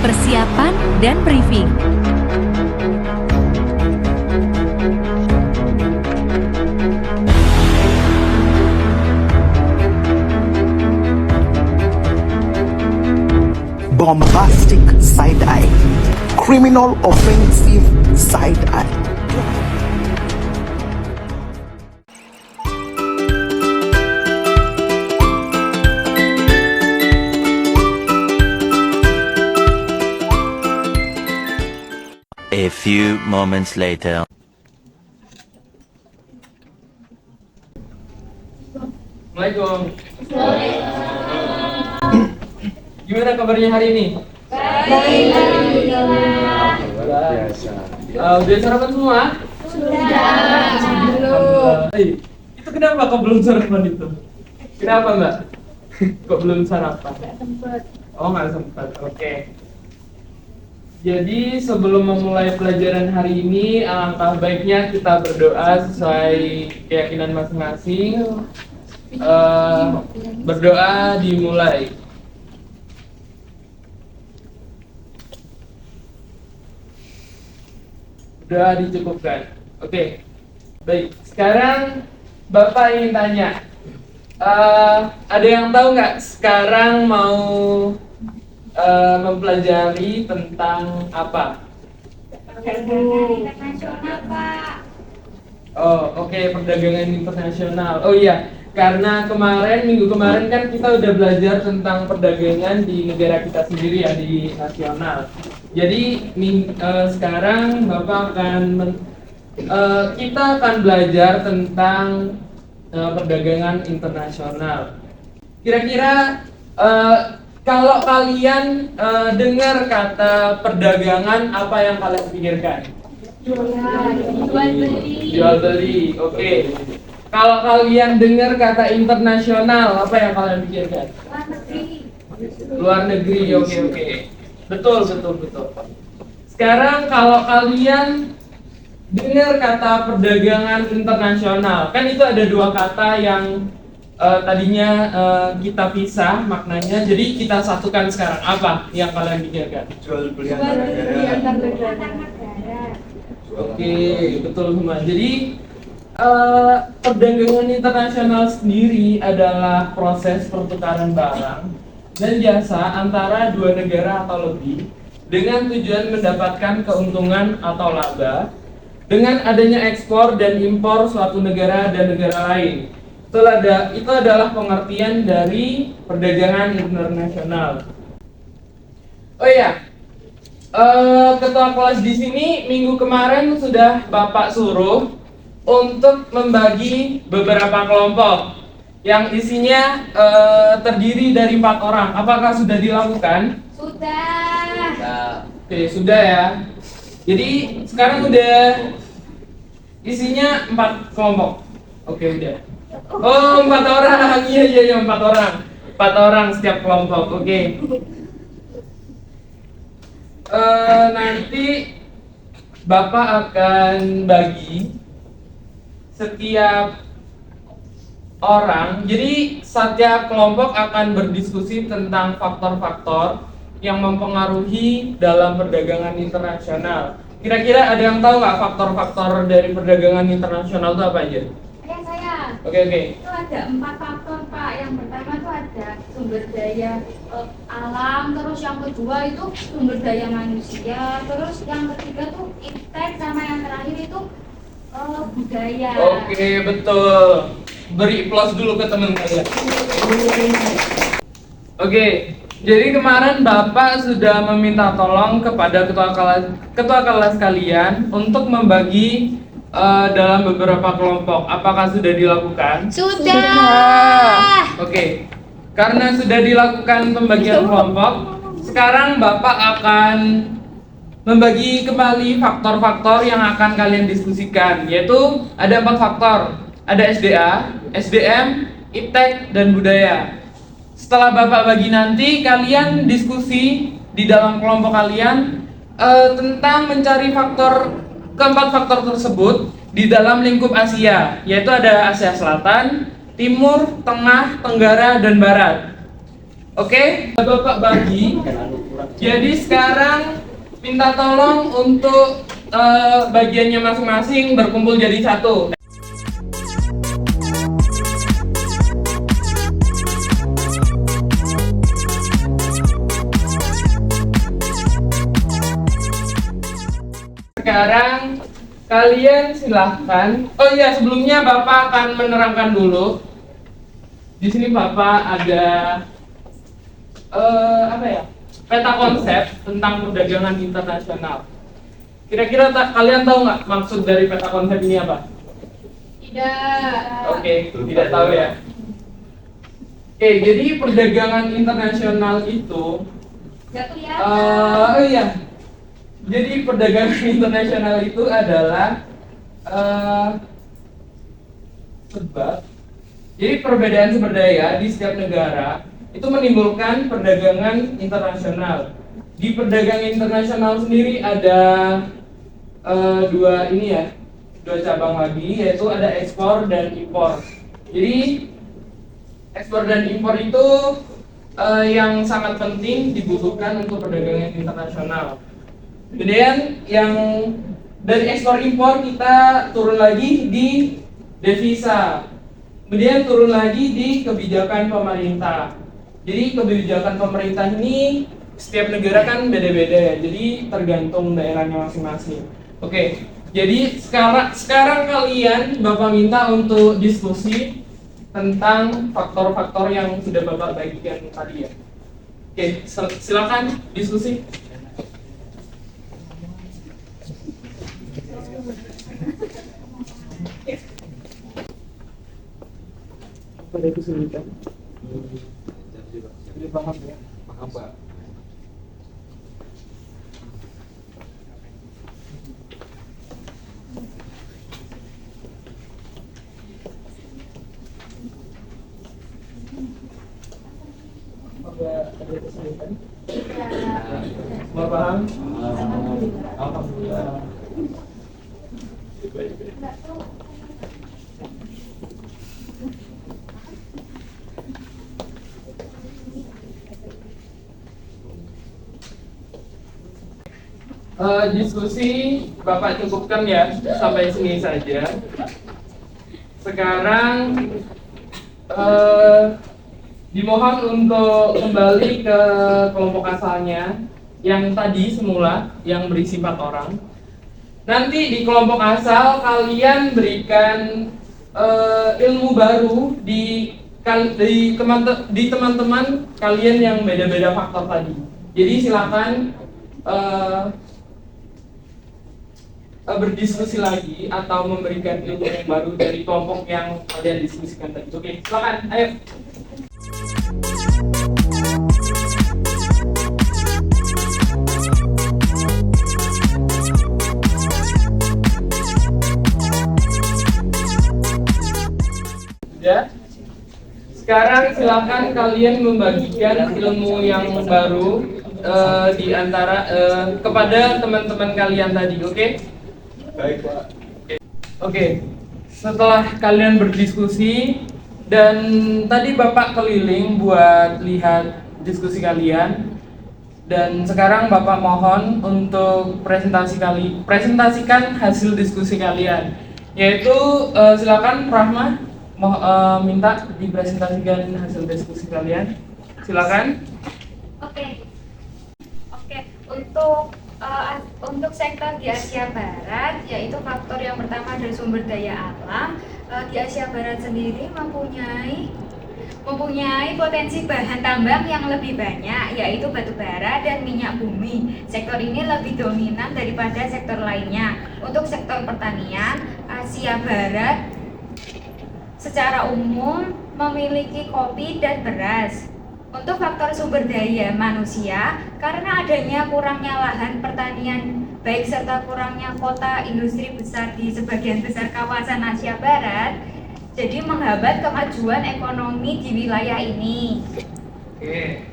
persiapan dan briefing. Bombastic side-eye, criminal offensive side-eye. A few moments later. Assalamualaikum. Gimana kabarnya hari ini? Baik, alhamdulillah. Biasa. Udah sarapan semua? Belum. Itu kenapa kok belum sarapan itu? Kenapa Mbak? Kok belum sarapan? Nggak sempet. Oh nggak sempat. Oke. Jadi sebelum memulai pelajaran hari ini, alangkah baiknya kita berdoa sesuai keyakinan masing-masing. Berdoa dimulai. Doa dicukupkan. Oke. Baik. Sekarang Bapak ingin tanya. Ada yang tahu nggak sekarang mau mempelajari tentang apa? Perdagangan internasional, Pak. Oh, oke, perdagangan internasional. Oh iya, karena minggu kemarin kan kita udah belajar tentang perdagangan di negara kita sendiri ya, di nasional. Jadi sekarang Bapak kita akan belajar tentang perdagangan internasional. Kira-kira kalau kalian dengar kata perdagangan, apa yang kalian pikirkan? Jual beli, oke. Kalau kalian dengar kata internasional, apa yang kalian pikirkan? Luar negeri, oke. Betul. Sekarang kalau kalian dengar kata perdagangan internasional, kan itu ada dua kata yang tadinya kita pisah maknanya, jadi kita satukan sekarang. Apa yang kalian pikirkan? Jual beli antar negara. Oke, betul semua. Jadi perdagangan internasional sendiri adalah proses pertukaran barang dan jasa antara dua negara atau lebih dengan tujuan mendapatkan keuntungan atau laba dengan adanya ekspor dan impor suatu negara dan negara lain. Itu adalah pengertian dari perdagangan internasional. Oh iya, ketua kelas di sini minggu kemarin sudah Bapak suruh untuk membagi beberapa kelompok yang isinya terdiri dari 4 orang. Apakah sudah dilakukan? Sudah. Oke, sudah ya. Jadi sekarang udah isinya 4 kelompok. Oke, udah. Oh, 4 orang. Iya, 4 orang. 4 orang setiap kelompok. Oke. Nanti Bapak akan bagi setiap orang. Jadi setiap kelompok akan berdiskusi tentang faktor-faktor yang mempengaruhi dalam perdagangan internasional. Kira-kira ada yang tahu nggak faktor-faktor dari perdagangan internasional itu apa aja? Saya. Oke. Itu ada 4 faktor, Pak. Yang pertama itu ada sumber daya alam, terus yang kedua itu sumber daya manusia, terus yang ketiga tuh iptek, sama yang terakhir itu budaya. Oke, betul. Beri plus dulu ke teman kalian. Oke, jadi kemarin Bapak sudah meminta tolong kepada ketua kelas kalian untuk membagi dalam beberapa kelompok. Apakah sudah dilakukan? Sudah. Oke. Karena sudah dilakukan pembagian kelompok, sekarang Bapak akan membagi kembali faktor-faktor yang akan kalian diskusikan, yaitu ada 4 faktor. Ada SDA, SDM, iptek, dan budaya. Setelah Bapak bagi nanti, kalian diskusi di dalam kelompok kalian tentang mencari keempat faktor tersebut di dalam lingkup Asia, yaitu ada Asia Selatan, Timur, Tengah, Tenggara, dan Barat. Oke, Bapak bagi. Jadi sekarang minta tolong untuk bagiannya masing-masing berkumpul jadi satu. Sekarang kalian silahkan. Oh iya, sebelumnya Bapak akan menerangkan dulu. Di sini Bapak ada peta konsep tentang perdagangan internasional. Kira-kira kalian tahu nggak maksud dari peta konsep ini apa? Tidak. Oke, tidak tahu ya. Oke, jadi perdagangan internasional itu Nggak kelihatan. oh iya. Jadi perdagangan internasional itu adalah sebab. Jadi perbedaan sumber daya di setiap negara itu menimbulkan perdagangan internasional. Di perdagangan internasional sendiri ada dua cabang lagi, yaitu ada ekspor dan impor. Jadi ekspor dan impor itu yang sangat penting dibutuhkan untuk perdagangan internasional. Kemudian yang dari ekspor impor kita turun lagi di devisa. Kemudian turun lagi di kebijakan pemerintah. Jadi kebijakan pemerintah ini setiap negara kan beda-beda ya. Jadi tergantung daerahnya masing-masing. Oke. Jadi sekarang kalian Bapak minta untuk diskusi tentang faktor-faktor yang sudah Bapak bagikan tadi ya. Oke, silakan diskusi. Ada kesulitan? Sudah paham ya? Paham, Pak. Ada kesulitan? Tidak. Semua paham? Alhamdulillah. Alhamdulillah. Diskusi Bapak cukupkan ya sampai sini saja. Sekarang dimohon untuk kembali ke kelompok asalnya yang tadi semula yang berisi 4 orang. Nanti di kelompok asal kalian berikan ilmu baru di teman-teman kalian yang beda-beda faktor tadi. Jadi silakan berdiskusi lagi atau memberikan ilmu yang baru dari kelompok yang kalian diskusikan tadi. Oke, silakan, ayo. Sudah? Sekarang silakan kalian membagikan ilmu yang baru di antara kepada teman-teman kalian tadi, oke? Baik, Pak. Oke, setelah kalian berdiskusi dan tadi Bapak keliling buat lihat diskusi kalian, dan sekarang Bapak mohon untuk presentasikan hasil diskusi kalian, yaitu silakan Rahma minta dipresentasikan hasil diskusi kalian, silakan. Oke, untuk sektor di Asia Barat, yaitu faktor yang pertama dari sumber daya alam. Di Asia Barat sendiri mempunyai potensi bahan tambang yang lebih banyak, yaitu batu bara dan minyak bumi. Sektor ini lebih dominan daripada sektor lainnya. Untuk sektor pertanian, Asia Barat secara umum memiliki kopi dan beras. Untuk faktor sumber daya manusia, karena adanya kurangnya lahan pertanian baik serta kurangnya kota industri besar di sebagian besar kawasan Asia Barat, jadi menghambat kemajuan ekonomi di wilayah ini. Oke.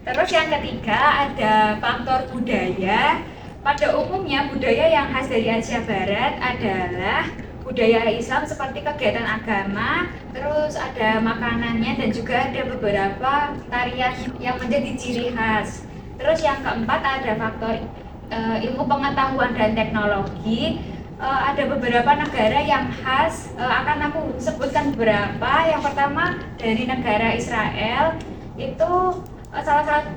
Terus yang ketiga ada faktor budaya. Pada umumnya budaya yang khas dari Asia Barat adalah budaya Islam seperti kegiatan agama, terus ada makanannya dan juga ada beberapa tarian yang menjadi ciri khas. Terus yang keempat ada faktor ilmu pengetahuan dan teknologi. Ada beberapa negara yang khas, akan aku sebutkan beberapa. Yang pertama dari negara Israel, itu salah satu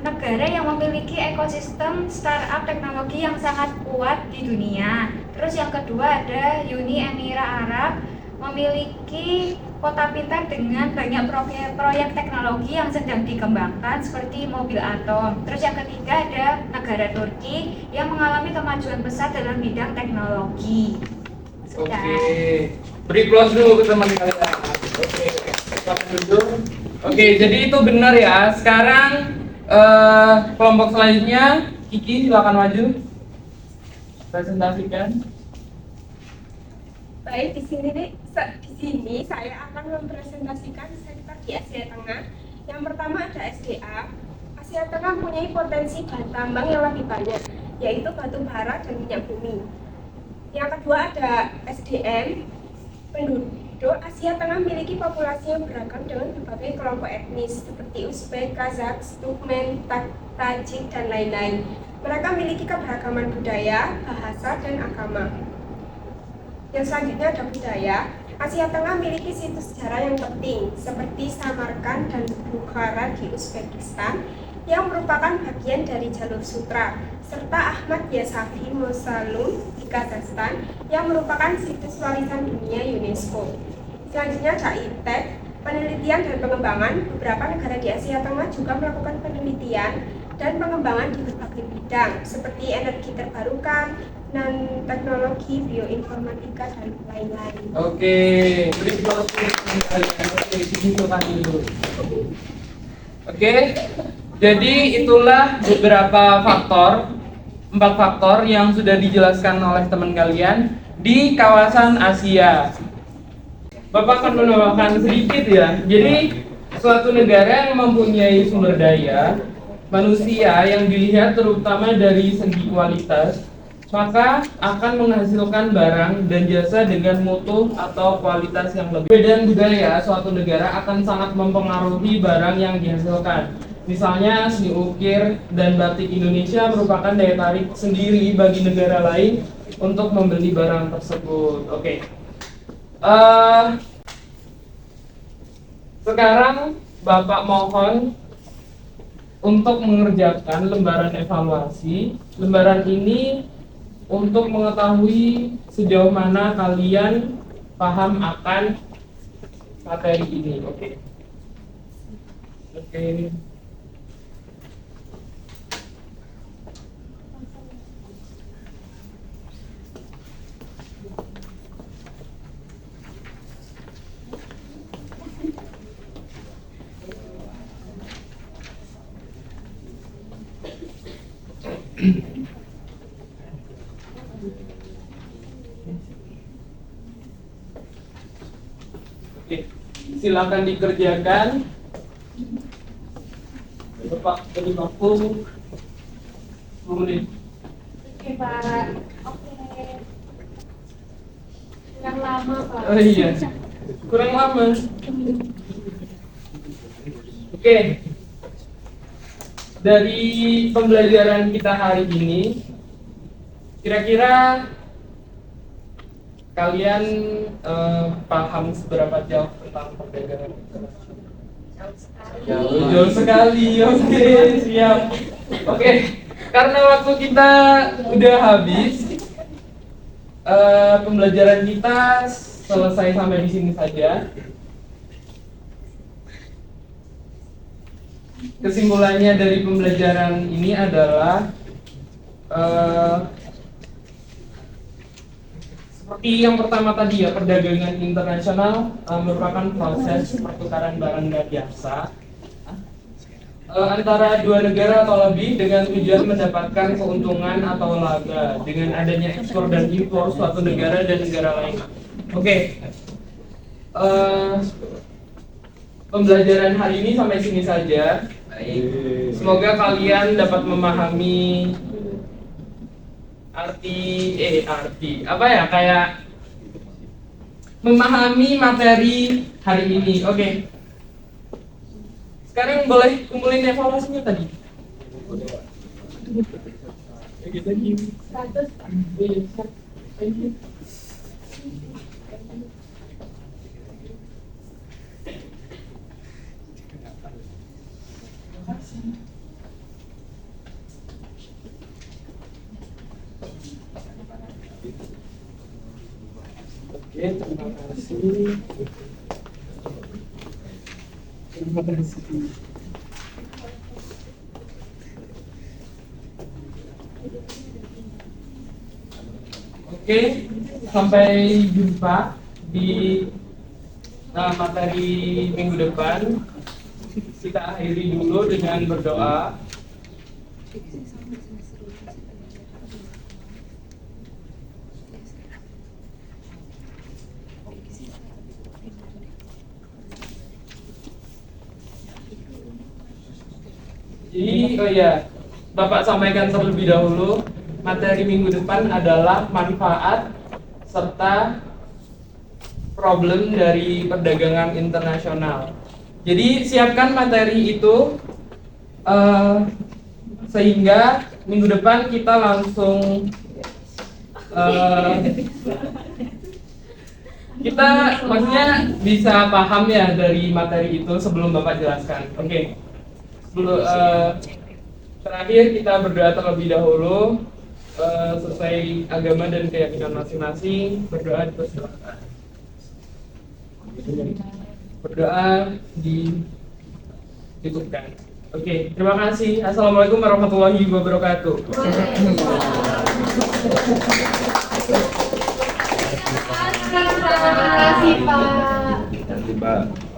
negara yang memiliki ekosistem startup teknologi yang sangat kuat di dunia. Terus yang kedua ada Uni Emirat Arab, memiliki kota pintar dengan banyak proyek teknologi yang sedang dikembangkan seperti mobil atom. Terus yang ketiga ada negara Turki yang mengalami kemajuan besar dalam bidang teknologi. Oke, beri applause dulu ke teman kalian. Oke, silakan duduk. Oke, jadi itu benar ya. Sekarang kelompok selanjutnya, Kiki silakan maju. Presentasikan. Baik, di sini saya akan mempresentasikan sektor di Asia Tengah. Yang pertama ada SDA. Asia Tengah mempunyai potensi bahan tambang yang lebih banyak, yaitu batu bara dan minyak bumi. Yang kedua ada SDM. Penduduk Asia Tengah memiliki populasi yang beragam dengan berbagai kelompok etnis seperti Uzbek, Kazakh, Turkmen, Tajik, dan lain-lain. Mereka memiliki keberagaman budaya, bahasa, dan agama. Yang selanjutnya ada budaya. Asia Tengah memiliki situs sejarah yang penting seperti Samarkand dan Bukhara di Uzbekistan yang merupakan bagian dari jalur sutra, serta Ahmad Yasafi Mausoleum di Kazakhstan yang merupakan situs warisan dunia UNESCO. Selanjutnya ada ITEK, penelitian dan pengembangan. Beberapa negara di Asia Tengah juga melakukan penelitian dan pengembangan di berbagai bidang seperti energi terbarukan, dan teknologi, bioinformatika, dan lain-lain. Oke, beri applause untuk kalian. Oke, dihitungkan dulu. Oke, jadi itulah beberapa faktor, 4 faktor yang sudah dijelaskan oleh teman kalian di kawasan Asia. Bapak akan menambahkan sedikit ya. Jadi suatu negara yang mempunyai sumber daya manusia yang dilihat terutama dari segi kualitas, maka akan menghasilkan barang dan jasa dengan mutu atau kualitas yang lebih. Perbedaan budaya suatu negara akan sangat mempengaruhi barang yang dihasilkan. Misalnya seni ukir dan batik Indonesia merupakan daya tarik sendiri bagi negara lain untuk membeli barang tersebut. Oke. Sekarang Bapak mohon untuk mengerjakan lembaran evaluasi. Lembaran ini untuk mengetahui sejauh mana kalian paham akan materi ini. Oke. Oke, silakan dikerjakan. Bapak beri waktu 10 menit. Oke Pak. Oke. Kurang lama Pak. Oh iya, kurang lama. Oke, dari pembelajaran kita hari ini, kira-kira kalian paham seberapa jauh tentang perdagangan internasional? Jauh sekali. Oke, siap. Oke, karena waktu kita udah habis, pembelajaran kita selesai sampai di sini saja. Kesimpulannya dari pembelajaran ini adalah seperti yang pertama tadi ya, perdagangan internasional merupakan proses pertukaran barang dan jasa antara dua negara atau lebih dengan tujuan mendapatkan keuntungan atau laba dengan adanya ekspor dan impor suatu negara dan negara lain. Oke. Pembelajaran hari ini sampai sini saja. Semoga kalian dapat memahami arti apa ya, kayak memahami materi hari ini. Oke. Sekarang boleh kumpulin evaluasinya tadi. Oke, thank you. Thank you. Oke, terima kasih. Terima kasih. Oke, sampai jumpa di materi minggu depan. Kita akhiri dulu dengan berdoa. Jadi, oh ya, Bapak sampaikan terlebih dahulu, materi minggu depan adalah manfaat serta problem dari perdagangan internasional. Jadi siapkan materi itu sehingga minggu depan kita langsung kita maksudnya bisa paham ya dari materi itu sebelum Bapak jelaskan. Oke. Terakhir kita berdoa terlebih dahulu. Selesai agama dan keyakinan masing-masing, berdoa dipersilakan. Berdoa dicukupkan. Oke, terima kasih. Assalamualaikum warahmatullahi wabarakatuh. Terima kasih Pak. Terima kasih, Pak.